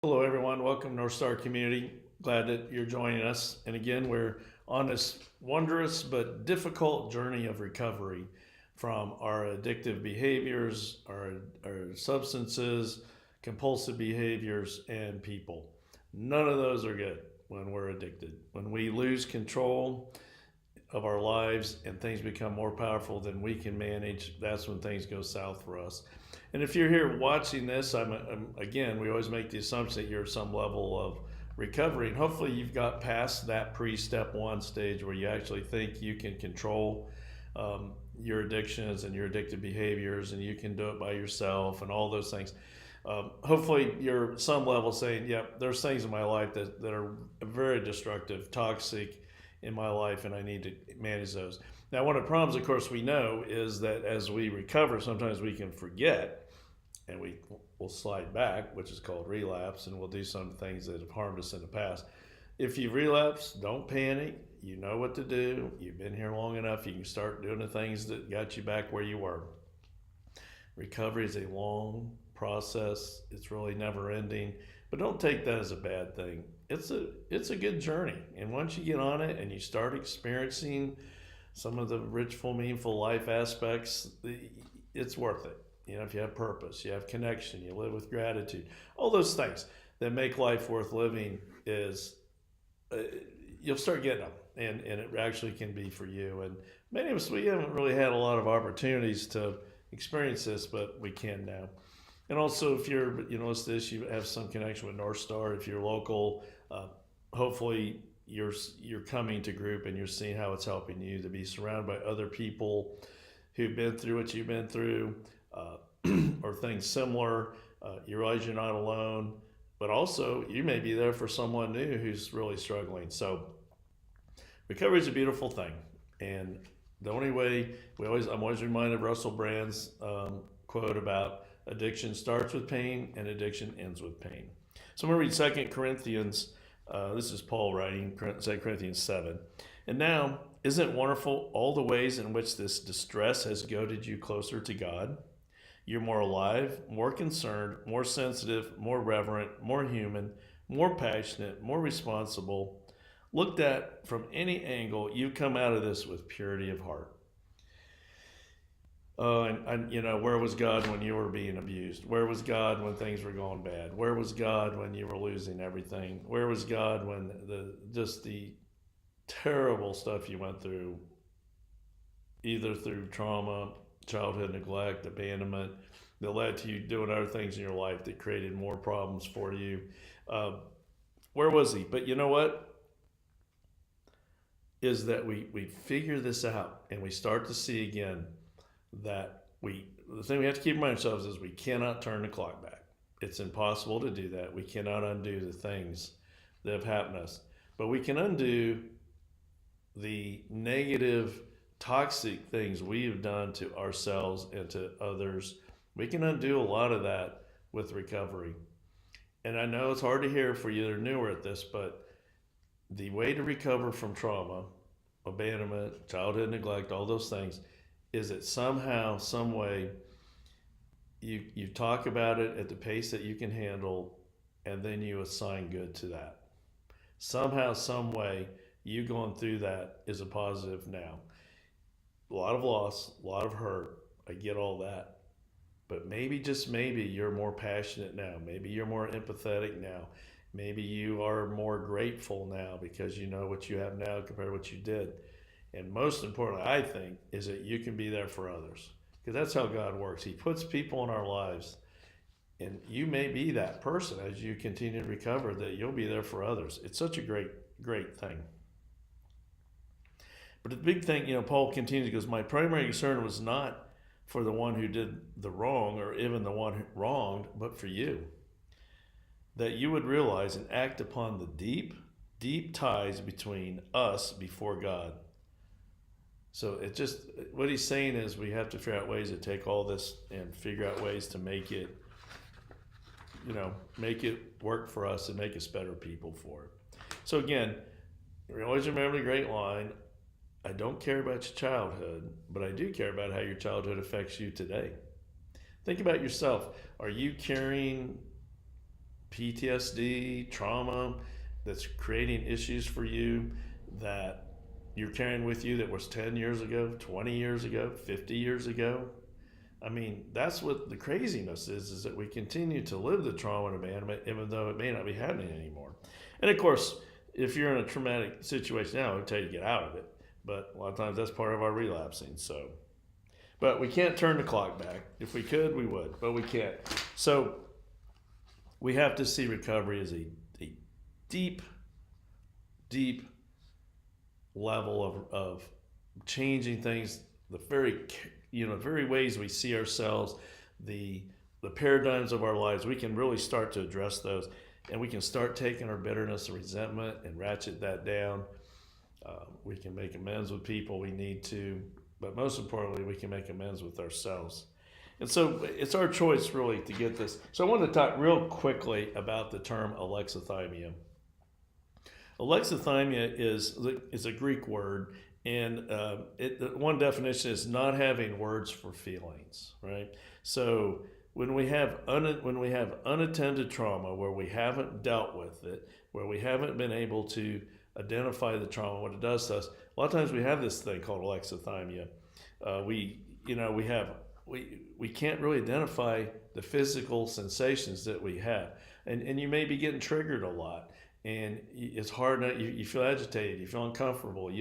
Hello, everyone. Welcome to NorthStar community. Glad that you're joining us. And again, we're on this wondrous but difficult journey of recovery from our addictive behaviors, our substances, compulsive behaviors, and people. None of those are good when we're addicted. When we lose control of our lives and things become more powerful than we can manage, that's when things go south for us. And if you're here watching this, again, we always make the assumption that you're at some level of recovery, and hopefully you've got past that pre-step one stage where you actually think you can control your addictions and your addictive behaviors, and you can do it by yourself and all those things. Hopefully you're at some level saying, yep, there's things in my life that are very destructive, toxic in my life, and I need to manage those. Now, one of the problems, of course, we know is that as we recover, sometimes we can forget and will slide back, which is called relapse, and we'll do some things that have harmed us in the past. If you relapse, don't panic. You know what to do. You've been here long enough. You can start doing the things that got you back where you were. Recovery is a long process. It's really never ending, but don't take that as a bad thing. It's a good journey, and once you get on it and you start experiencing some of the rich, full, meaningful life aspects, it's worth it. You know, if you have purpose, you have connection, you live with gratitude, all those things that make life worth living is you'll start getting them, and it actually can be for you. And many of us, we haven't really had a lot of opportunities to experience this, but we can now. And also, if you're, listen to this, you have some connection with NorthStar. If you're local, hopefully you're coming to group and you're seeing how it's helping you to be surrounded by other people who've been through what you've been through, or things similar. You realize you're not alone, but also you may be there for someone new who's really struggling. So recovery is a beautiful thing, and the only way I'm always reminded of Russell Brand's quote about addiction starts with pain and addiction ends with pain. So I'm going to read 2 Corinthians. This is Paul writing, 2 Corinthians 7. And now, isn't it wonderful all the ways in which this distress has goaded you closer to God? You're more alive, more concerned, more sensitive, more reverent, more human, more passionate, more responsible. Looked at from any angle, you come out of this with purity of heart. Where was God when you were being abused? Where was God when things were going bad? Where was God when you were losing everything? Where was God when the terrible stuff you went through, either through trauma, childhood neglect, abandonment, that led to you doing other things in your life that created more problems for you? Where was he? But you know what? Is that we figure this out and we start to see again that the thing we have to keep in mind ourselves is we cannot turn the clock back. It's impossible to do that. We cannot undo the things that have happened to us, but we can undo the negative, toxic things we have done to ourselves and to others. We can undo a lot of that with recovery. And I know it's hard to hear for you that are newer at this, but the way to recover from trauma, abandonment, childhood neglect, all those things, is that somehow, some way, you talk about it at the pace that you can handle, and then you assign good to that. Somehow, some way, you going through that is a positive now. A lot of loss, a lot of hurt. I get all that. But maybe, just maybe, you're more passionate now. Maybe you're more empathetic now. Maybe you are more grateful now because you know what you have now compared to what you did. And most importantly, I think, is that you can be there for others. Because that's how God works. He puts people in our lives. And you may be that person as you continue to recover, that you'll be there for others. It's such a great, great thing. But the big thing, Paul continues, he goes, my primary concern was not for the one who did the wrong or even the one who wronged, but for you. That you would realize and act upon the deep, deep ties between us before God. So what he's saying is we have to figure out ways to take all this and figure out ways to make it work for us and make us better people for it. So again, always remember the great line, I don't care about your childhood, but I do care about how your childhood affects you today. Think about yourself. Are you carrying PTSD, trauma that's creating issues for you that you're carrying with you that was 10 years ago, 20 years ago, 50 years ago. I mean, that's what the craziness is that we continue to live the trauma and abandonment, even though it may not be happening anymore. And of course, if you're in a traumatic situation now, it'll tell you to get out of it. But a lot of times that's part of our relapsing. So, but we can't turn the clock back. If we could, we would, but we can't. So we have to see recovery as a deep, deep level of changing things, the very ways we see ourselves, the paradigms of our lives. We can really start to address those, and we can start taking our bitterness and resentment and ratchet that down. We can make amends with people we need to, but most importantly, we can make amends with ourselves. And so it's our choice really to get this. So I want to talk real quickly about the term alexithymia. Alexithymia is a Greek word, and one definition is not having words for feelings, right? So when we have unattended trauma where we haven't dealt with it, where we haven't been able to identify the trauma, what it does to us, a lot of times we have this thing called alexithymia. We can't really identify the physical sensations that we have, and you may be getting triggered a lot. And it's hard. You feel agitated. You feel uncomfortable.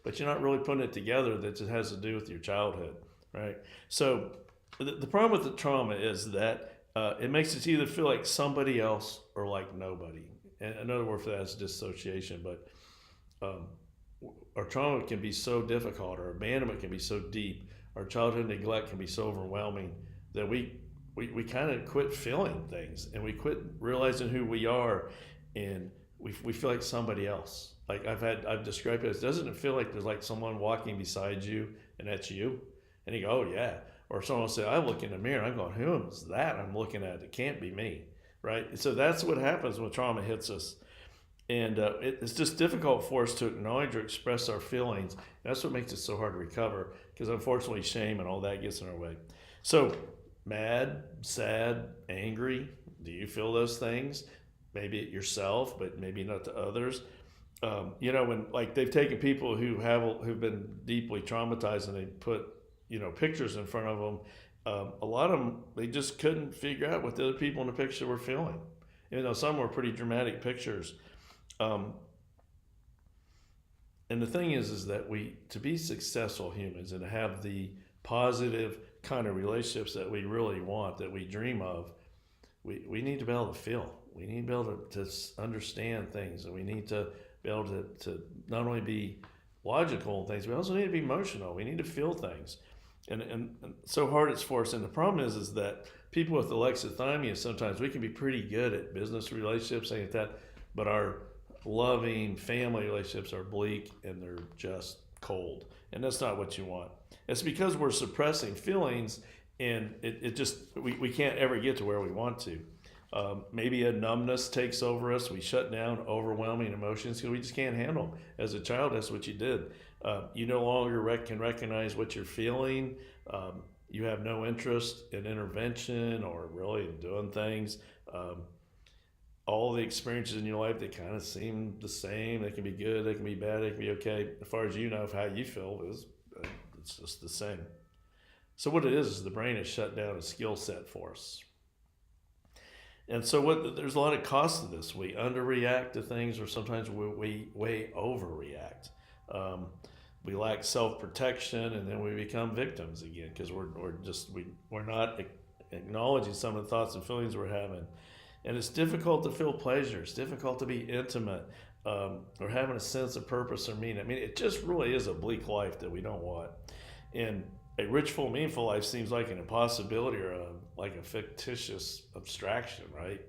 But you're not really putting it together that it has to do with your childhood, right? So the problem with the trauma is that it makes us either feel like somebody else or like nobody. And another word for that is dissociation. But our trauma can be so difficult. Our abandonment can be so deep. Our childhood neglect can be so overwhelming that we kind of quit feeling things, and we quit realizing who we are. And we feel like somebody else. Like I've described it as, doesn't it feel like there's like someone walking beside you and that's you? And you go, oh yeah. Or someone will say, I look in the mirror and I'm going, who is that I'm looking at? It can't be me, right? So that's what happens when trauma hits us. And it's just difficult for us to acknowledge or express our feelings. That's what makes it so hard to recover, because unfortunately shame and all that gets in our way. So mad, sad, angry, do you feel those things? Maybe at yourself, but maybe not to others. When like they've taken people who've been deeply traumatized and they put pictures in front of them. A lot of them, they just couldn't figure out what the other people in the picture were feeling. Some were pretty dramatic pictures. And the thing is that to be successful humans and to have the positive kind of relationships that we really want, that we dream of, we need to be able to feel. We need to be able to understand things, and we need to be able to not only be logical in things, we also need to be emotional. We need to feel things. And so hard it's for us. And the problem is that people with alexithymia, sometimes we can be pretty good at business relationships, things like that, but our loving family relationships are bleak and they're just cold. And that's not what you want. It's because we're suppressing feelings, and we can't ever get to where we want to. Maybe a numbness takes over us. We shut down overwhelming emotions because we just can't handle them. As a child, that's what you did. You no longer can recognize what you're feeling. You have no interest in intervention or really in doing things. All the experiences in your life, they kind of seem the same. They can be good, they can be bad, they can be okay. As far as you know of how you feel, it's just the same. So what it is the brain has shut down a skill set for us. And so there's a lot of cost to this. We underreact to things, or sometimes we way overreact. We lack self-protection, and then we become victims again because we're not acknowledging some of the thoughts and feelings we're having. And it's difficult to feel pleasure. It's difficult to be intimate, or having a sense of purpose or meaning. I mean, it just really is a bleak life that we don't want. And a rich, full, meaningful life seems like an impossibility or like a fictitious abstraction, right?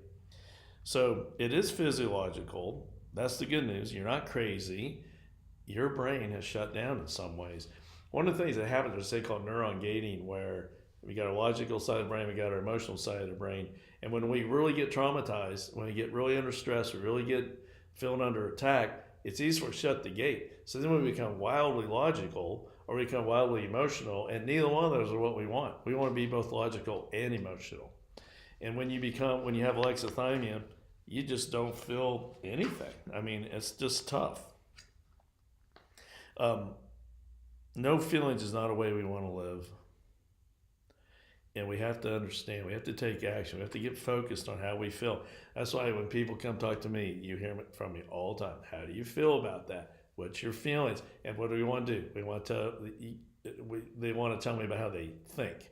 So it is physiological. That's the good news. You're not crazy. Your brain has shut down in some ways. One of the things that happens is they call neuron gating, where we got our logical side of the brain, we got our emotional side of the brain. And when we really get traumatized, when we get really under stress, we really get feeling under attack, it's easy to shut the gate. So then we become wildly logical, or we become wildly emotional, and neither one of those are what we want. We want to be both logical and emotional. And when you have alexithymia, you just don't feel anything. I mean, it's just tough. No feelings is not a way we want to live. And we have to understand, we have to take action. We have to get focused on how we feel. That's why when people come talk to me, you hear from me all the time. How do you feel about that? What's your feelings? And what do we want to do? They want to tell me about how they think.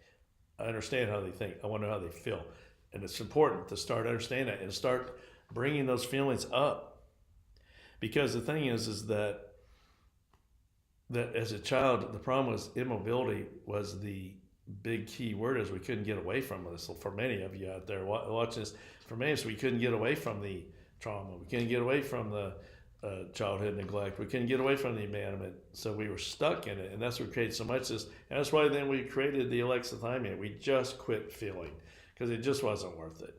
I understand how they think. I want to know how they feel. And it's important to start understanding that and start bringing those feelings up. Because the thing is that as a child, the problem was immobility was the big key word. Is we couldn't get away from this. So for many of you out there watching this, for many of us, we couldn't get away from the trauma. We couldn't get away from the childhood neglect. We couldn't get away from the abandonment. So we were stuck in it. And that's what created so much this. And that's why then we created the alexithymia. We just quit feeling because it just wasn't worth it.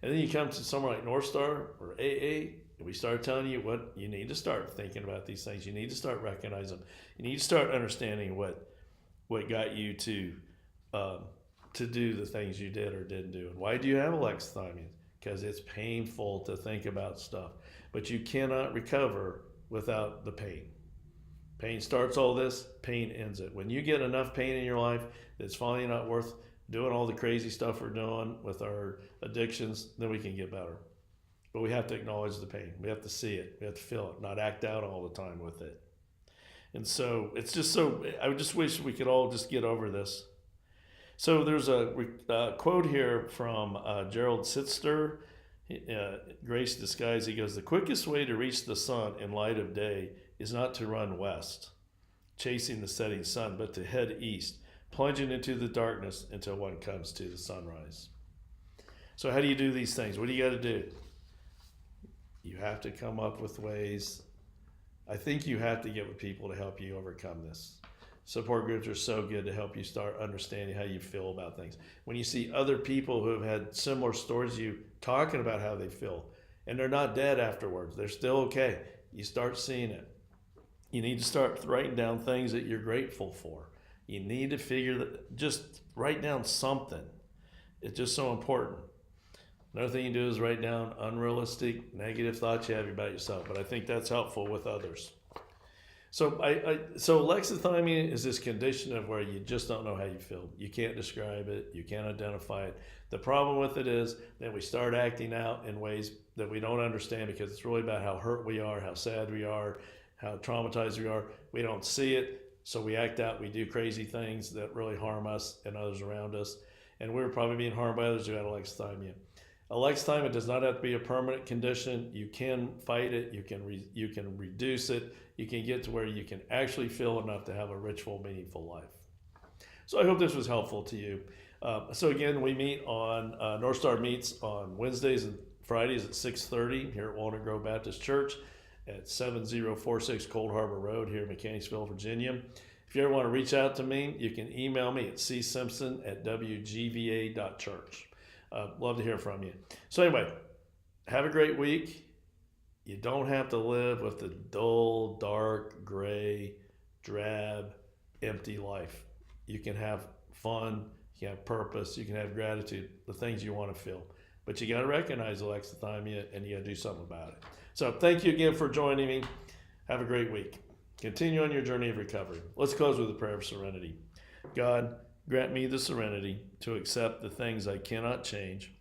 And then you come to somewhere like NorthStar or AA, and we start telling you what you need to start thinking about these things. You need to start recognizing them. You need to start understanding what got you to do the things you did or didn't do. And why do you have alexithymia? Because it's painful to think about stuff. But you cannot recover without the pain. Pain starts all this, pain ends it. When you get enough pain in your life that's finally not worth doing all the crazy stuff we're doing with our addictions, then we can get better. But we have to acknowledge the pain. We have to see it. We have to feel it, not act out all the time with it. And so it's just so, I just wish we could all just get over this. So there's a quote here from Gerald Sitzer, Grace Disguise. He goes, "The quickest way to reach the sun in light of day is not to run west, chasing the setting sun, but to head east, plunging into the darkness until one comes to the sunrise." So how do you do these things? What do you got to do? You have to come up with ways. I think you have to get with people to help you overcome this. Support groups are so good to help you start understanding how you feel about things. When you see other people who have had similar stories to you talking about how they feel, and they're not dead afterwards, they're still okay, you start seeing it. You need to start writing down things that you're grateful for. You need to just write down something. It's just so important. Another thing you do is write down unrealistic, negative thoughts you have about yourself, but I think that's helpful with others. So so alexithymia is this condition of where you just don't know how you feel. You can't describe it. You can't identify it. The problem with it is that we start acting out in ways that we don't understand because it's really about how hurt we are, how sad we are, how traumatized we are. We don't see it, so we act out. We do crazy things that really harm us and others around us. And we're probably being harmed by others who had alexithymia. Alexithymia does not have to be a permanent condition. You can fight it. You can reduce it. You can get to where you can actually feel enough to have a ritual, meaningful life. So I hope this was helpful to you. So again, we meet on NorthStar meets on Wednesdays and Fridays at 6:30 here at Walnut Grove Baptist Church at 7046 Cold Harbor Road here in Mechanicsville, Virginia. If you ever want to reach out to me, you can email me at csimpson@wgva.church. Love to hear from you. So anyway, have a great week. You don't have to live with the dull, dark, gray, drab, empty life. You can have fun, you can have purpose, you can have gratitude, the things you want to feel. But you got to recognize alexithymia and you got to do something about it. So thank you again for joining me. Have a great week. Continue on your journey of recovery. Let's close with a prayer of serenity. God, grant me the serenity to accept the things I cannot change,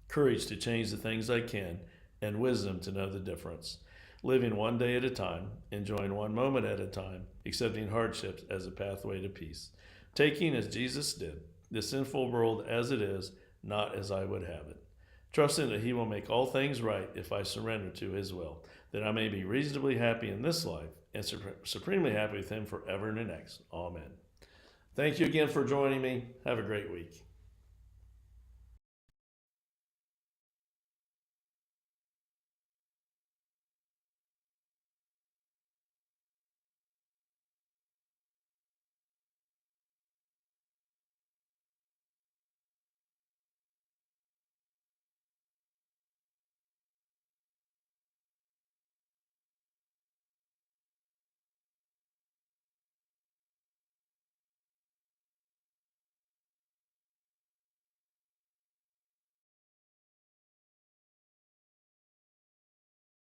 courage to change the things I can, and wisdom to know the difference. Living one day at a time, enjoying one moment at a time, accepting hardships as a pathway to peace. Taking, as Jesus did, the sinful world as it is, not as I would have it. Trusting that He will make all things right if I surrender to His will, that I may be reasonably happy in this life and supremely happy with Him forever and the next. Amen. Thank you again for joining me. Have a great week.